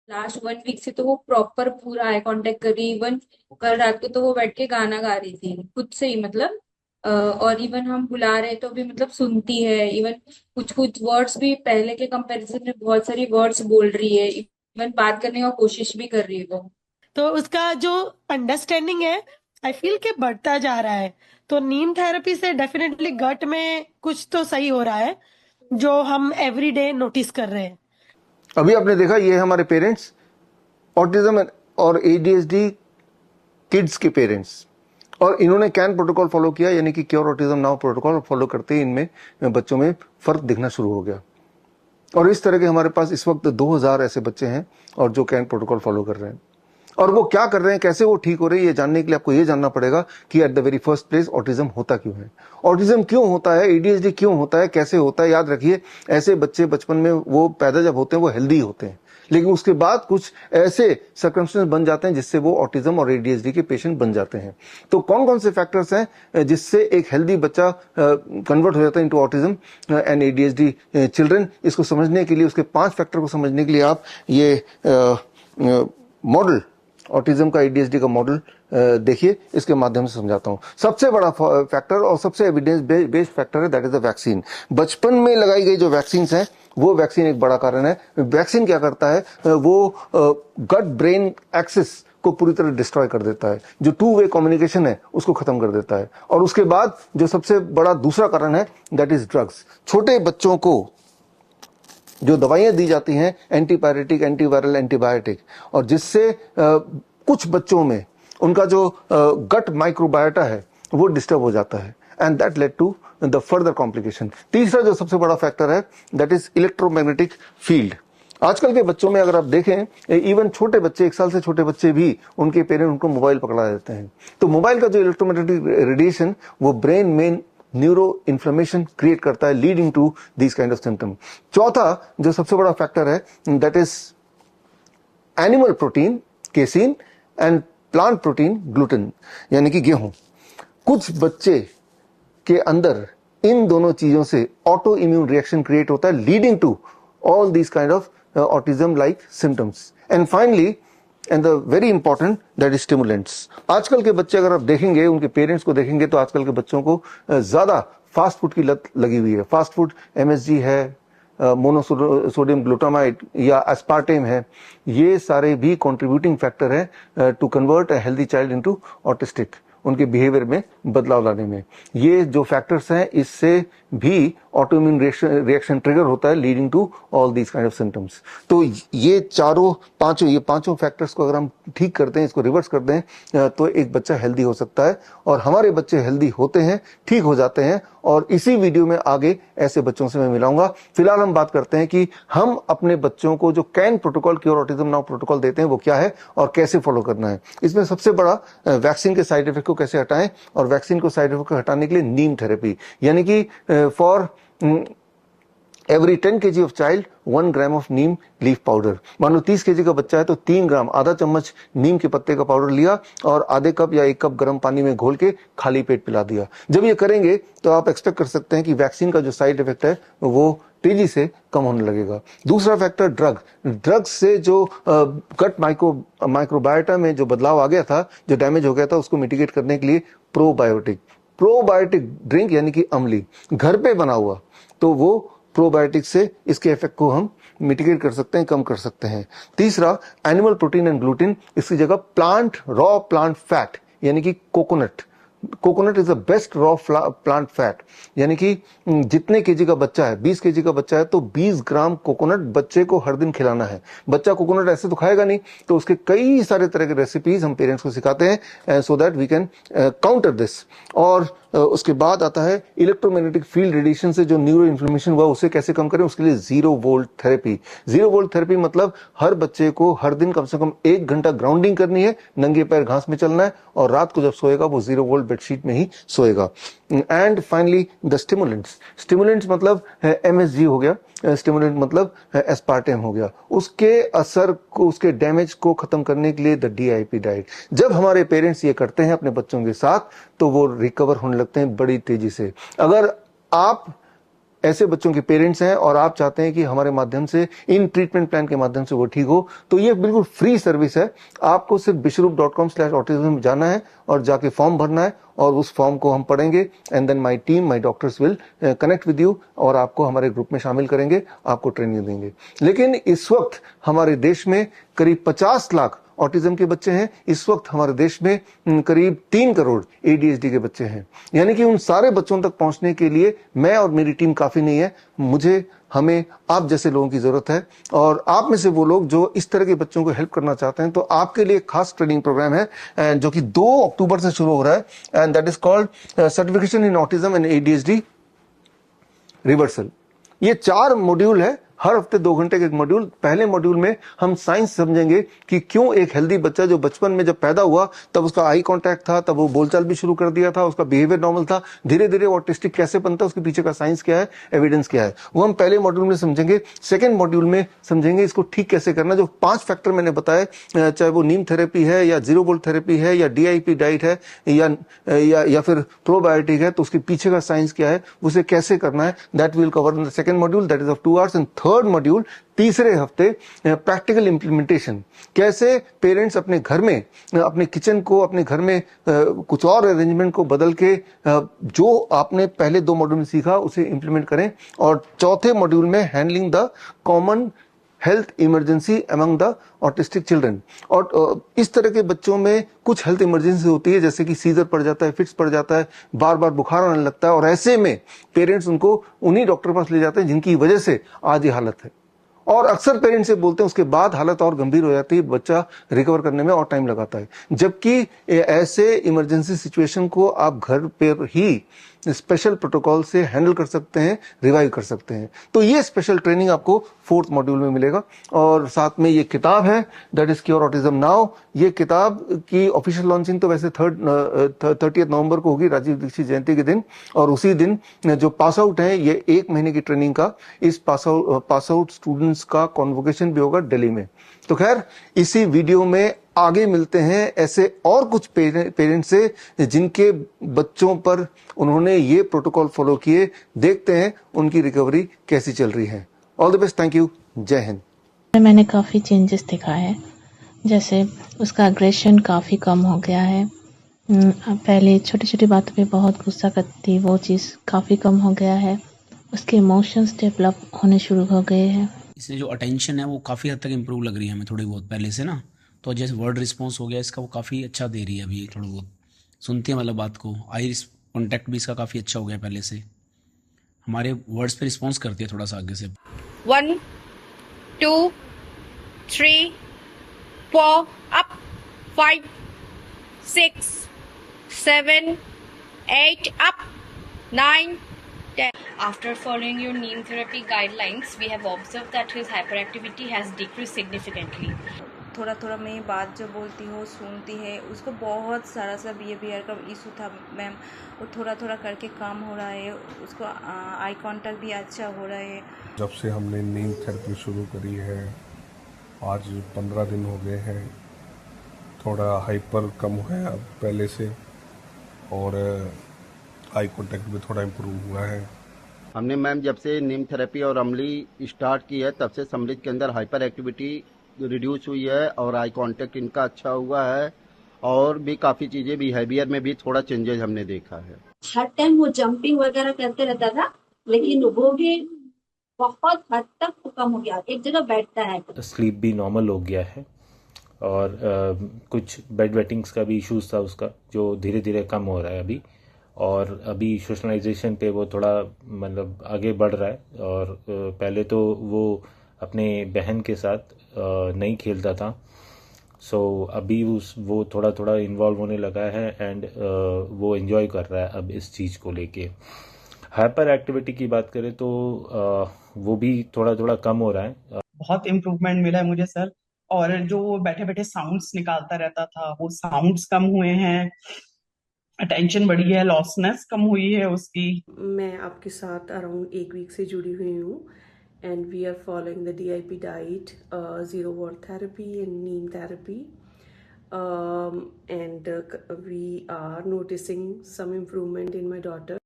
Last 1 week से तो वो प्रॉपर पूरा आई कांटेक्ट कर रही, इवन कल रात को तो वो बैठ के गाना गा रही थी खुद से ही, मतलब और इवन हम बुला रहे तो भी मतलब सुनती है। इवन कुछ कुछ वर्ड्स भी पहले के कंपैरिजन में बहुत सारी वर्ड्स बोल रही है, इवन बात करने का कोशिश भी कर रही है वो। तो उसका जो अंडरस्टैंडिंग है, आई फील के बढ़ता जा रहा है। तो नीम थेरेपी से डेफिनेटली गट में कुछ तो सही हो रहा है, जो हम एवरी डे नोटिस कर रहे हैं। अभी आपने देखा ये हमारे पेरेंट्स, ऑटिज्म और एडीएचडी किड्स के पेरेंट्स, और इन्होंने कैन प्रोटोकॉल फॉलो किया, यानी कि cure autism now protocol follow करते ही इनमें बच्चों में फर्क दिखना शुरू हो गया। और इस तरह के हमारे पास इस वक्त 2000 ऐसे बच्चे हैं और जो कैन प्रोटोकॉल फॉलो कर रहे हैं। और वो क्या कर रहे हैं, कैसे वो ठीक हो रहे हैं, ये जानने के लिए आपको ये जानना पड़ेगा कि at the very first place autism होता क्यों है, ऑटिज्म क्यों होता है, एडीएचडी क्यों होता है, कैसे होता है। याद रखिए, ऐसे बच्चे बचपन में वो पैदा जब होते हैं वो हेल्दी होते हैं, लेकिन उसके बाद कुछ ऐसे सर्कमस्टेंस बन जाते हैं जिससे वो ऑटिज्म और एडीएचडी के पेशेंट बन जाते हैं। तो कौन कौन से फैक्टर्स हैं जिससे एक हेल्दी बच्चा कन्वर्ट हो जाता है into autism and ADHD children, इसको समझने के लिए, उसके 5 फैक्टर को समझने के लिए आप ये मॉडल, ऑटिज्म का एडीएचडी का मॉडल देखिए, इसके माध्यम से समझाता हूं। सबसे बड़ा फैक्टर और सबसे एविडेंस बेस्ड फैक्टर है, दैट इज द वैक्सीन। बचपन में लगाई गई जो वैक्सीन है वो वैक्सीन एक बड़ा कारण है। वैक्सीन क्या करता है, वो गट ब्रेन एक्सिस को पूरी तरह डिस्ट्रॉय कर देता है, जो 2 वे कम्युनिकेशन है उसको खत्म कर देता है। और उसके बाद जो सबसे बड़ा दूसरा कारण है, दैट इज ड्रग्स। छोटे बच्चों को जो दवाइयां दी जाती हैं, एंटीपायरेटिक, एंटीवायरल, एंटीबायोटिक, और जिससे कुछ बच्चों में उनका जो गट माइक्रोबायोटा है वो डिस्टर्ब हो जाता है, and that led to the further complication. तीसरा जो सबसे बड़ा फैक्टर है, दैट इज इलेक्ट्रोमैग्नेटिक फील्ड। आजकल के बच्चों में अगर आप देखें, इवन छोटे बच्चे, 1 साल से छोटे बच्चे भी, उनके पेरेंट उनको मोबाइल पकड़ा देते हैं। तो मोबाइल का जो इलेक्ट्रोमैग्नेटिक रेडिएशन वो ब्रेन में न्यूरो इन्फ्लेमेशन क्रिएट करता है, leading to this kind of symptom. चौथा जो सबसे बड़ा फैक्टर है, that is animal protein casein and plant protein gluten, यानी कि गेहूं। कुछ बच्चे के अंदर इन दोनों चीजों से ऑटो इम्यून रिएक्शन क्रिएट होता है, leading to all these kind of autism like symptoms. And finally and the very important, that is stimulants. आजकल के बच्चे अगर आप देखेंगे, उनके पेरेंट्स को देखेंगे, तो आजकल के बच्चों को ज्यादा फास्ट फूड की लत लगी हुई है। फास्ट फूड, एमएसजी है, मोनोसोडियम ग्लूटामाइड या एस्पार्टेम है, ये सारे भी कंट्रीब्यूटिंग फैक्टर है to convert a healthy child into autistic, उनके बिहेवियर में बदलाव लाने में। ये जो फैक्टर्स हैं, इससे भी ऑटोइम्यून रिएक्शन ट्रिगर होता है, leading to all these kind of symptoms. तो ये पांचों फैक्टर्स को अगर हम ठीक करते हैं, इसको रिवर्स कर दें, तो एक बच्चा हेल्दी हो सकता है। और हमारे बच्चे हेल्दी होते हैं, ठीक हो जाते हैं, और इसी वीडियो में आगे ऐसे बच्चों से मैं मिलाऊंगा। फिलहाल हम बात करते हैं कि हम अपने बच्चों को जो can protocol, cure autism now protocol देते हैं, वो क्या है और कैसे फॉलो करना है। इसमें सबसे बड़ा वैक्सीन के साइड इफेक्ट को कैसे हटाएं, और वैक्सीन को साइड इफेक्ट को हटाने के लिए नीम थेरेपी, यानी कि for every 10 kg of child 1 gram of Neem leaf powder. मान लो 30 kg का बच्चा है तो 3 ग्राम, आधा चम्मच नीम के पत्ते का पाउडर लिया और आधे कप या 1 कप गर्म पानी में घोल के खाली पेट पिला दिया। जब ये करेंगे तो आप एक्सपेक्ट कर सकते हैं कि वैक्सीन का जो साइड इफेक्ट है वो तेजी से कम होने लगेगा। दूसरा फैक्टर, ड्रग्स से जो गट माइक्रोबायोटा में जो बदलाव आ गया था, जो डैमेज हो गया था, उसको मिटिगेट करने के लिए प्रोबायोटिक ड्रिंक, यानी कि अमली, घर पे बना हुआ, तो वो प्रोबायोटिक से इसके इफेक्ट को हम मिटिगेट कर सकते हैं, कम कर सकते हैं। तीसरा, एनिमल प्रोटीन एंड ग्लूटिन, इसकी जगह रॉ प्लांट फैट, यानी कि coconut is the best raw plant fat, यानी कि जितने केजी का बच्चा है, 20 केजी का बच्चा है तो 20 ग्राम कोकोनट बच्चे को हर दिन खिलाना है। बच्चा कोकोनट ऐसे तो खाएगा नहीं, तो उसके कई सारे तरह के रेसिपीज हम पेरेंट्स को सिखाते हैं, so that we can counter this. और उसके बाद आता है इलेक्ट्रोमैग्नेटिक फील्ड रेडिएशन से जो न्यूरो इन्फ्लेमेशन हुआ उसे कैसे कम करें, उसके लिए 0 वोल्ट थेरेपी। 0 वोल्ट थेरेपी मतलब हर बच्चे को हर दिन कम से कम 1 घंटा ग्राउंडिंग करनी है, नंगे पैर घास में चलना है, और रात को जब सोएगा वो 0 वोल्ट बेडशीट में ही सोएगा। एंड फाइनली द स्टिमुलेंट्स मतलब एमएसजी हो गया, स्टिमुलेंट मतलब एस्पार्टेम हो गया। उसके असर को, उसके डैमेज को खत्म करने के लिए द डीआईपी डाइट। जब हमारे पेरेंट्स ये करते हैं अपने बच्चों के साथ तो वो रिकवर होने लगते हैं बड़ी तेजी से। अगर आप ऐसे बच्चों के पेरेंट्स हैं और आप चाहते हैं कि हमारे माध्यम से, इन ट्रीटमेंट प्लान के माध्यम से वो ठीक हो, तो ये बिल्कुल फ्री सर्विस है। आपको सिर्फ bishrup.com/autism जाना है और जाके फॉर्म भरना है और उस फॉर्म को हम पढ़ेंगे and then my team, my doctors will connect with you और आपको हमारे ग्रुप में शामिल करेंगे, आपको ट्रेनिंग देंगे। लेकिन इस वक्त हमारे देश में करीब 50 लाख ऑटिज्म के बच्चे हैं। इस वक्त हमारे देश में करीब 3 करोड़ ADHD के बच्चे हैं। यानी कि उन सारे बच्चों तक पहुंचने के लिए मैं और मेरी टीम काफी नहीं है, हमें आप जैसे लोगों की जरूरत है। और आप में से वो लोग जो इस तरह के बच्चों को हेल्प करना चाहते हैं, तो आपके लिए एक खास ट्रेनिंग प्रोग्राम है जो कि 2 अक्टूबर से शुरू हो रहा है and that is called certification in autism and ADHD reversal. ये 4 मॉड्यूल है, हर हफ्ते 2 घंटे के एक मॉड्यूल। पहले मॉड्यूल में हम साइंस समझेंगे कि क्यों एक हेल्दी बच्चा जो बचपन में जब पैदा हुआ तब उसका आई कांटेक्ट था, तब वो बोलचाल भी शुरू कर दिया था, उसका बिहेवियर नॉर्मल था, धीरे धीरे वो ऑटिस्टिक कैसे बनता है, उसके पीछे का साइंस क्या है, एविडेंस क्या है, वो हम पहले मॉड्यूल में समझेंगे। सेकेंड मॉड्यूल में समझेंगे इसको ठीक कैसे करना। जो 5 फैक्टर मैंने बताए, चाहे वो नीम थेरेपी है या 0 वोल्ट थेरेपी है या DIP डाइट है या फिर प्रोबायोटिक है, तो उसके पीछे का साइंस क्या है, उसे कैसे करना है, that will cover in the second module, that is of 2 hours. And third module, तीसरे हफ्ते, प्रैक्टिकल इंप्लीमेंटेशन। कैसे पेरेंट्स अपने घर में, अपने किचन को, अपने घर में कुछ और अरेंजमेंट को बदल के जो आपने पहले 2 मॉड्यूल में सीखा उसे इंप्लीमेंट करें। और चौथे मॉड्यूल में handling the common health emergency among the autistic children. और इस तरह के बच्चों में कुछ हेल्थ इमरजेंसी होती है, जैसे कि सीजर पड़ जाता है, फिट्स पड़ जाता है, बार बार बुखार आने लगता है, और ऐसे में पेरेंट्स उनको उन्हीं डॉक्टर के पास ले जाते हैं जिनकी वजह से आज ये हालत है। और अक्सर पेरेंट्स से बोलते हैं उसके बाद हालत और गंभीर हो जाती है, बच्चा रिकवर करने में और टाइम लगाता है। जबकि ऐसे इमरजेंसी सिचुएशन को आप घर पर ही स्पेशल प्रोटोकॉल से हैंडल कर सकते हैं, रिवाइव कर सकते हैं। तो ये स्पेशल ट्रेनिंग आपको 4th मॉड्यूल में मिलेगा। और साथ में ये किताब है, that is cure autism now. ये किताब की ऑफिशियल लॉन्चिंग तो वैसे 30 नवंबर को होगी, राजीव दीक्षित जयंती के दिन। और उसी दिन जो पास आउट है, ये 1 महीने की ट्रेनिंग का, इस पास आउट स्टूडेंट्स का कॉन्वोकेशन भी होगा दिल्ली में। तो खैर, इसी वीडियो में आगे मिलते हैं ऐसे और कुछ पेरेंट्स से जिनके बच्चों पर उन्होंने ये प्रोटोकॉल फॉलो किए। देखते हैं उनकी रिकवरी कैसी चल रही है। All the best, thank you, जय हिंद। मैंने काफ़ी चेंजेस देखा है, जैसे उसका अग्रेशन काफ़ी कम हो गया है। पहले छोटी छोटी बातों पे बहुत गुस्सा करती थी, वो चीज़ काफ़ी कम हो गया है। उसके इमोशंस डेवलप होने शुरू हो गए हैं। इससे जो अटेंशन है वो काफ़ी हद तक इम्प्रूव लग रही है हमें, थोड़ी बहुत पहले से ना। तो जैसे वर्ड रिस्पॉन्स हो गया इसका, वो काफ़ी अच्छा दे रही है अभी, थोड़ा बहुत सुनती है मतलब बात को। आई कॉन्टैक्ट भी इसका काफ़ी अच्छा हो गया पहले से, हमारे वर्ड्स पे रिस्पॉन्स करती है थोड़ा सा आगे से। 1 2 3 4 up 5 6 7 8 up 9 10. After following your neem therapy guidelines, we have observed that his hyperactivity has decreased significantly. थोड़ा थोड़ा मैं बात जो बोलती हूँ सुनती है। उसको बहुत सारा सा बिहेवियर का इशू था मैम, वो थोड़ा थोड़ा करके काम हो रहा है। उसको आई कांटेक्ट भी अच्छा हो रहा है। जब से हमने नीम थेरेपी शुरू करी है, आज 15 दिन हो गए हैं, थोड़ा हाइपर कम है अब पहले से, और आई कांटेक्ट भी थोड़ा इम्प्रूव हुआ है। हमने मैम जब से नीम थेरेपी और अमली स्टार्ट की है, तब से समृद्ध के अंदर हाइपर एक्टिविटी रिड्यूस हुई है और आई कांटेक्ट इनका अच्छा हुआ है, और भी काफ़ी चीज़ें बिहेवियर में भी थोड़ा चेंजेस हमने देखा है। हर टाइम वो जंपिंग वगैरह करते रहता था, लेकिन वो भी बहुत हद तक कम हो गया, एक जगह बैठता है। स्लीप भी नॉर्मल हो गया है, और कुछ बेड वेटिंग्स का भी इश्यूज था उसका, जो धीरे धीरे कम हो रहा है अभी। और अभी सोशलाइजेशन पे वो थोड़ा मतलब आगे बढ़ रहा है। और पहले तो वो अपने बहन के साथ नहीं खेलता था, सो अभी वो थोड़ा थोड़ा इन्वॉल्व होने लगा है, एंड वो एंजॉय कर रहा है अब इस चीज़ को लेके। हाइपर एक्टिविटी की बात करें तो वो भी थोड़ा थोड़ा कम हो रहा है। बहुत इम्प्रूवमेंट मिला है मुझे सर, और जो बैठे बैठे साउंड्स निकालता रहता था वो साउंड्स कम हुए हैं, अटेंशन बढ़ी है, लॉसनेस कम हुई है उसकी। मैं आपके साथ अराउंड 1 वीक से जुड़ी हुई हूँ, and we are following the DIP diet, 0 watt therapy and neem therapy, and we are noticing some improvement in my daughter.